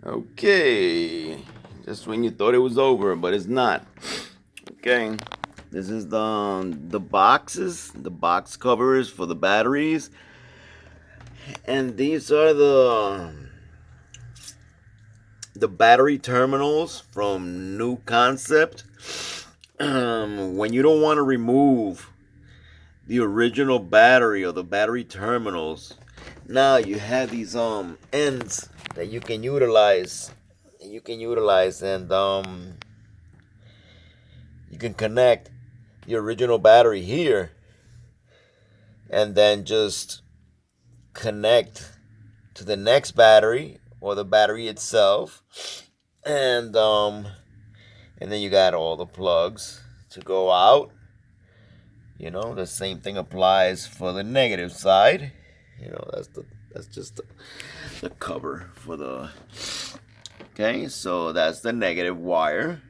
Okay, just when you thought it was over, but it's not. Okay, this is the boxes, the box covers for the batteries, and these are the battery terminals from New Concept. When you don't want to remove the original battery or the battery terminals, now you have these ends that you can utilize. And you can connect the original battery here and then just connect to the next battery or the battery itself. And then you got all the plugs to go out. The same thing applies for the negative side. That's just the cover for the. Okay, so that's the negative wire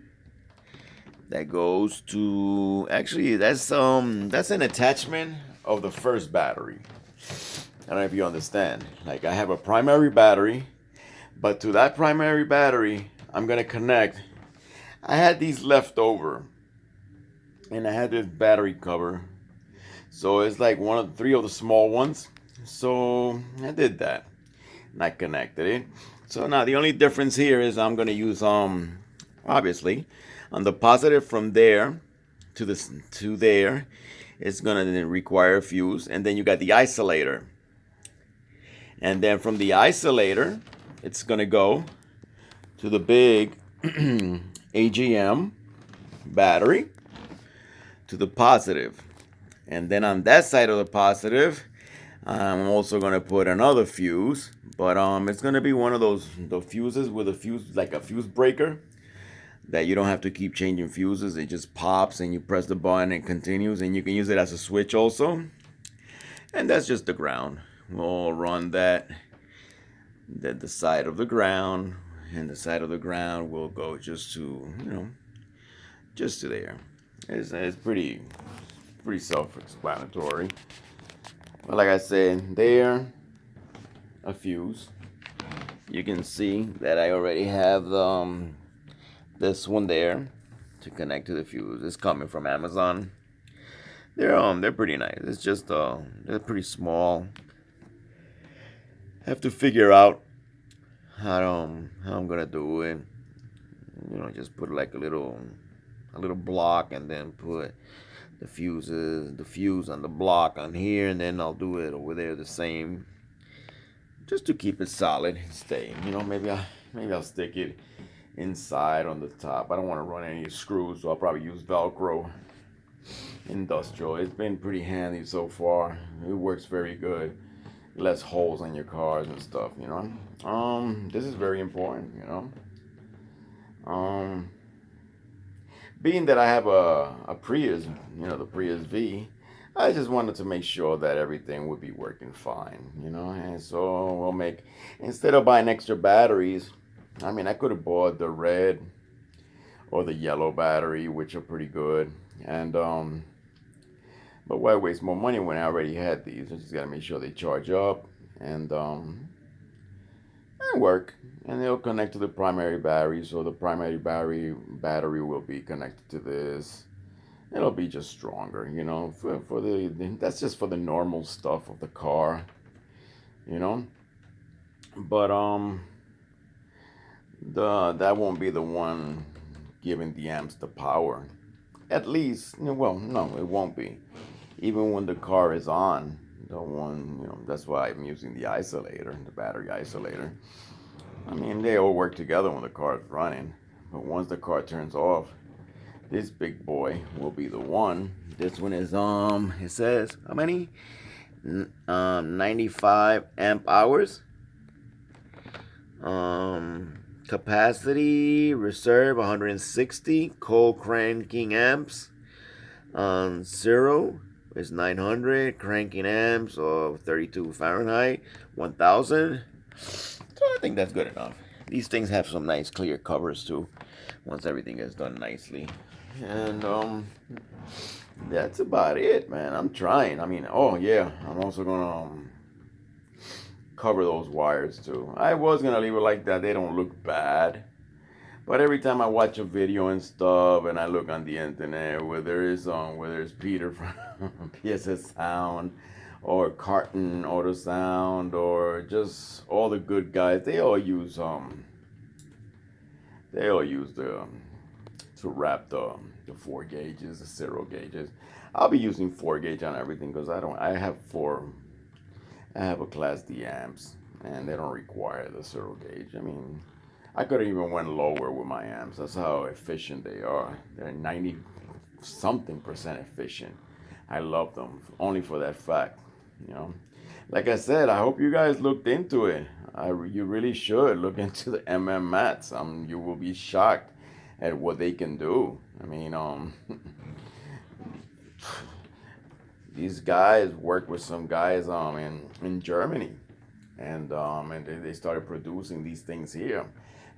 that goes to. Actually, that's an attachment of the first battery. I don't know if you understand. Like, I have a primary battery, but to that primary battery, I'm gonna connect. I had these left over, and I had this battery cover. So it's like one of three of the small ones. So I did that, and I connected it. So now the only difference here is I'm gonna use obviously on the positive from there to this to there. It's gonna require a fuse, and then you got the isolator, and then from the isolator, it's gonna go to the big AGM battery to the positive. And then on that side of the positive, I'm also gonna put another fuse, but it's gonna be one of the fuses with a fuse, like a fuse breaker, that you don't have to keep changing fuses. It just pops and you press the button and it continues, and you can use it as a switch also. And that's just the ground. We'll run that the side of the ground, and the side of the ground will go just to just to there. It's pretty self-explanatory. But like I said, there a fuse. You can see that I already have this one there to connect to the fuse. It's coming from Amazon. They're pretty nice. It's just they're pretty small. Have to figure out how I'm gonna do it. Just put like a little block, and then put the fuse on the block on here, and then I'll do it over there the same, just to keep it solid and stay. Maybe I'll stick it inside on the top. I don't want to run any screws, so I'll probably use Velcro industrial. It's been pretty handy so far. It works very good. Less holes on your cars and stuff. This is very important. Um, Being that I have a Prius, the Prius V, I just wanted to make sure that everything would be working fine. And so we'll make, instead of buying extra batteries, I mean, I could have bought the red or the yellow battery, which are pretty good. But why waste more money when I already had these? I just gotta make sure they charge up and work, and they'll connect to the primary battery. So the primary battery will be connected to this. It'll be just stronger. For the that's just for the normal stuff of the car, you know. But that won't be the one giving the amps the power. At least, well, no, it won't be. Even when the car is on, the one, that's why I'm using the isolator, the battery isolator. I mean, they all work together when the car is running. But once the car turns off, this big boy will be the one. This one is it says how many? 95 amp hours. Capacity reserve 160 cold cranking amps. Zero is 900 cranking amps of 32 Fahrenheit 1000. So I think that's good enough. These things have some nice clear covers too, once everything is done nicely. And that's about it, man. I'm trying. I mean, oh yeah, I'm also gonna cover those wires too. I was gonna leave it like that. They don't look bad. But every time I watch a video and stuff, and I look on the internet where there's Peter from PSS Sound, or Carton Auto Sound, or just all the good guys, they all use the to wrap the 4 gauges, the 0 gauges. I'll be using 4 gauge on everything because I have a Class D amps, and they don't require the 0 gauge. I mean, I could have even went lower with my amps. That's how efficient they are. They're 90 something percent efficient. I love them only for that fact. You know, like I said, I hope you guys looked into it. You really should look into the mats. You will be shocked at what they can do. I mean, these guys work with some guys in Germany, and they started producing these things here.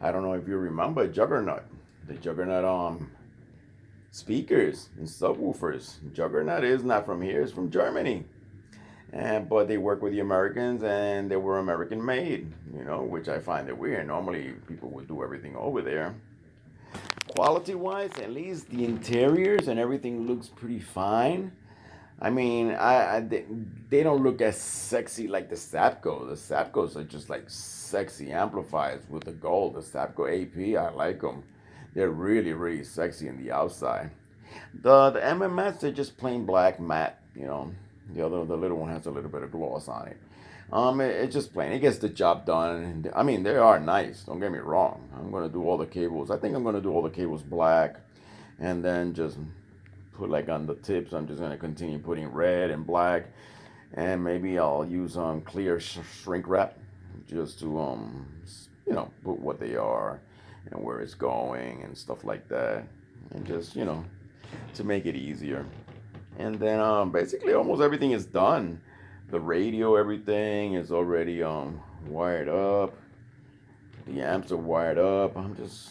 I don't know if you remember Juggernaut, the Juggernaut speakers and subwoofers. Juggernaut is not from here; it's from Germany. And but they work with the Americans, and they were American made. You know, which I find it weird. Normally, people would do everything over there. Quality wise, at least the interiors and everything looks pretty fine. I mean, they don't look as sexy like the Sapco. The Sapcos are just like sexy amplifiers with the gold. The Sapco AP, I like them. They're really, really sexy in the outside. The MMS, they're just plain black matte. You know, the little one has a little bit of gloss on it. It's just plain. It gets the job done. I mean, they are nice. Don't get me wrong. I'm gonna do all the cables. I think I'm gonna do all the cables black, and then just put like on the tips. I'm just gonna continue putting red and black, and maybe I'll use clear shrink wrap just to put what they are and where it's going and stuff like that, and just to make it easier. And then basically almost everything is done. The radio, everything is already wired up. The amps are wired up. I'm just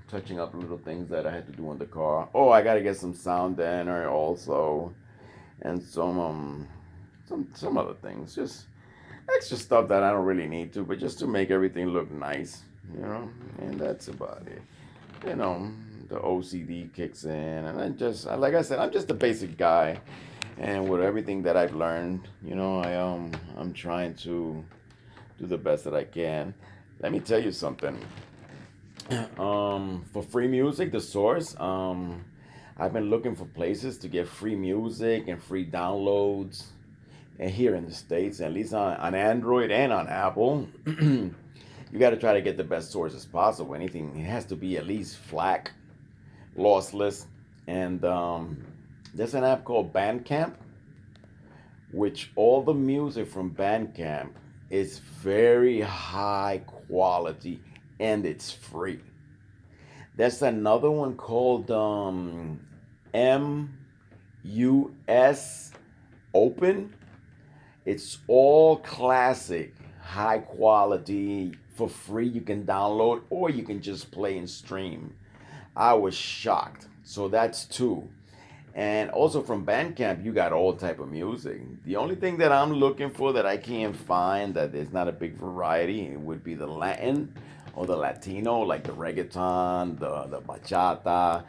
touching up little things that I had to do in the car. Oh, I gotta get some sound deadener also, and some other things. Just extra stuff that I don't really need to, but just to make everything look nice, And that's about it. You know, the OCD kicks in, and like I said, I'm just a basic guy, and with everything that I've learned, I'm trying to do the best that I can. Let me tell you something. For free music, the source. I've been looking for places to get free music and free downloads, and here in the states, at least on Android and on Apple. You got to try to get the best sources possible. Anything, it has to be at least FLAC, lossless, and there's an app called Bandcamp, which all the music from Bandcamp is very high quality and it's free. There's another one called MUS Open. It's all classic, high quality for free. You can download or you can just play and stream. I was shocked. So that's two. And also from Bandcamp, you got all type of music. The only thing that I'm looking for that I can't find that there's not a big variety it would be the Latin or the Latino, like the reggaeton, the bachata,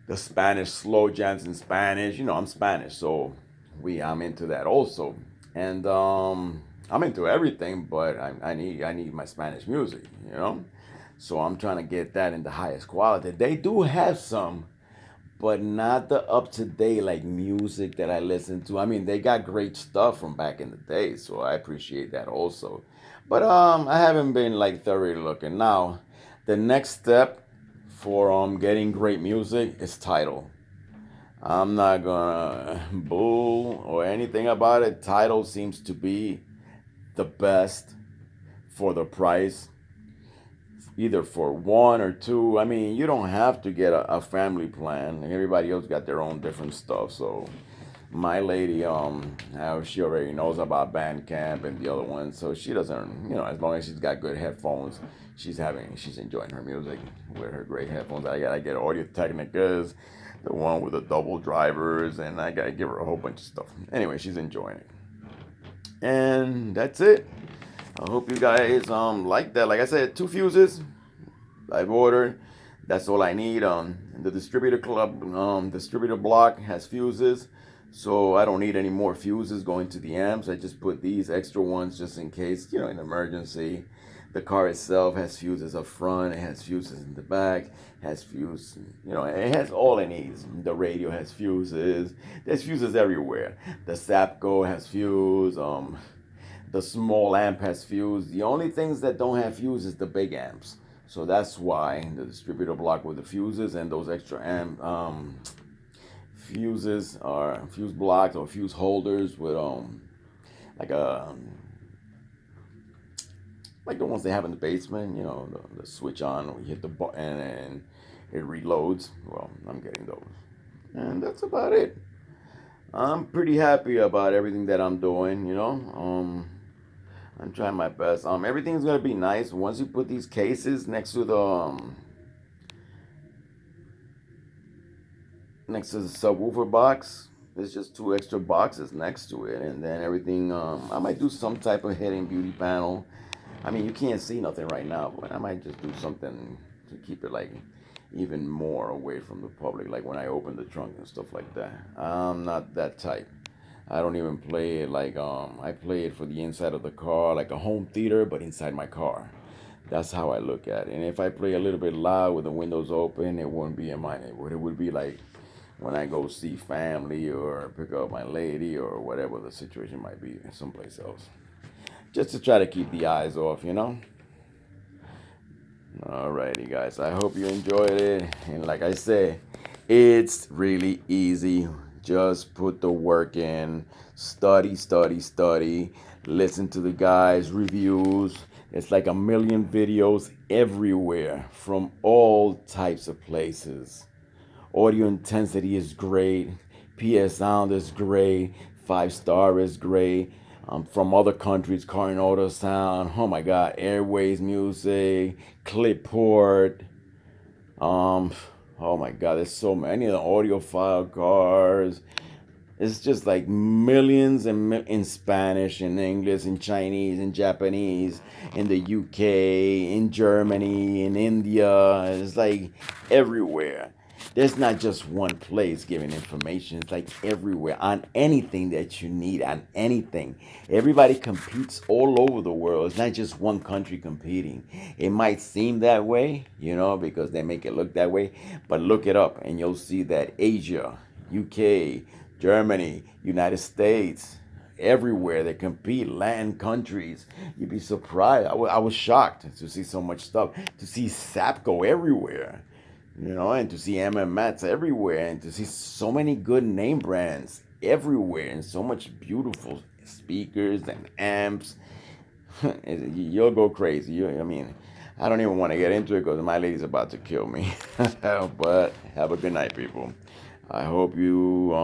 the Spanish slow jams in Spanish. I'm Spanish, so I'm into that also. And I'm into everything, but I need my Spanish music. So I'm trying to get that in the highest quality. They do have some, but not the up to date like music that I listen to. I mean, they got great stuff from back in the day, so I appreciate that also. But I haven't been like thoroughly looking. Now, the next step for getting great music is Tidal. I'm not gonna bull or anything about it. Tidal seems to be the best for the price, either for one or two. I mean, you don't have to get a family plan. Everybody else got their own different stuff. So my lady, how she already knows about Bandcamp and the other ones, so she doesn't, as long as she's got good headphones, she's enjoying her music with her great headphones. I get Audio Technicas, the one with the double drivers, and I gotta give her a whole bunch of stuff. Anyway, she's enjoying it, and that's it. I hope you guys like that. Like I said, 2 fuses I've ordered. That's all I need. The distributor block has fuses, so I don't need any more fuses going to the amps. I just put these extra ones just in case, in emergency. The car itself has fuses up front. It has fuses in the back. Has fuse. It has all it needs. The radio has fuses. There's fuses everywhere. The Sapco has fuse. The small amp has fuse. The only things that don't have fuse is the big amps. So that's why the distributor block with the fuses and those extra amp fuses are fuse blocks or fuse holders with like a like the ones they have in the basement. The switch on, we hit the button and it reloads. Well, I'm getting those, and that's about it. I'm pretty happy about everything that I'm doing. I'm trying my best. Everything's gonna be nice once you put these cases next to the subwoofer box. There's just 2 extra boxes next to it, and then everything. I might do some type of hidden beauty panel. I mean, you can't see nothing right now, but I might just do something to keep it like even more away from the public, like when I open the trunk and stuff like that. I'm not that type. I don't even play it like I play it for the inside of the car, like a home theater, but inside my car. That's how I look at it. And if I play a little bit loud with the windows open, it wouldn't be in my neighborhood. It would be like when I go see family or pick up my lady or whatever the situation might be someplace else. Just to try to keep the eyes off. Alrighty, guys. I hope you enjoyed it. And like I said, it's really easy. Just put the work in. Study, study, study. Listen to the guys' reviews. It's like a million videos everywhere from all types of places. Audio intensity is great. PS sound is great. 5 star is great. From other countries, car and auto sound. Oh my God, Airways music, Clipport. Um, oh my God, there's so many of the audiophile cars. It's just like millions in Spanish, in English, in Chinese, in Japanese, in the UK, in Germany, in India. It's like everywhere. There's not just one place giving information. It's like everywhere on anything that you need, on anything. Everybody competes all over the world. It's not just one country competing. It might seem that way, because they make it look that way. But look it up and you'll see that Asia, UK, Germany, United States, everywhere they compete, Latin countries. You'd be surprised. I was shocked to see so much stuff, to see Sapco everywhere, and to see MMats everywhere, and to see so many good name brands everywhere, and so much beautiful speakers and amps. You'll go crazy. I mean, I don't even want to get into it because my lady's about to kill me. But have a good night, people. I hope you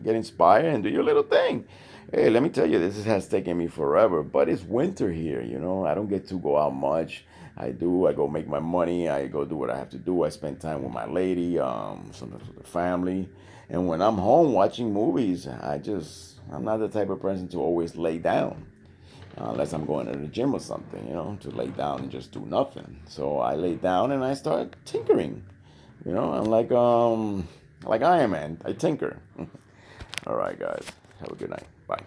get inspired and do your little thing. Hey, let me tell you, this has taken me forever, but it's winter here. I don't get to go out much. I do. I go make my money. I go do what I have to do. I spend time with my lady, sometimes with the family. And when I'm home watching movies, I'm not the type of person to always lay down unless I'm going to the gym or something, to lay down and just do nothing. So I lay down and I start tinkering. I'm like Iron Man. I tinker. All right, guys. Have a good night. Bye.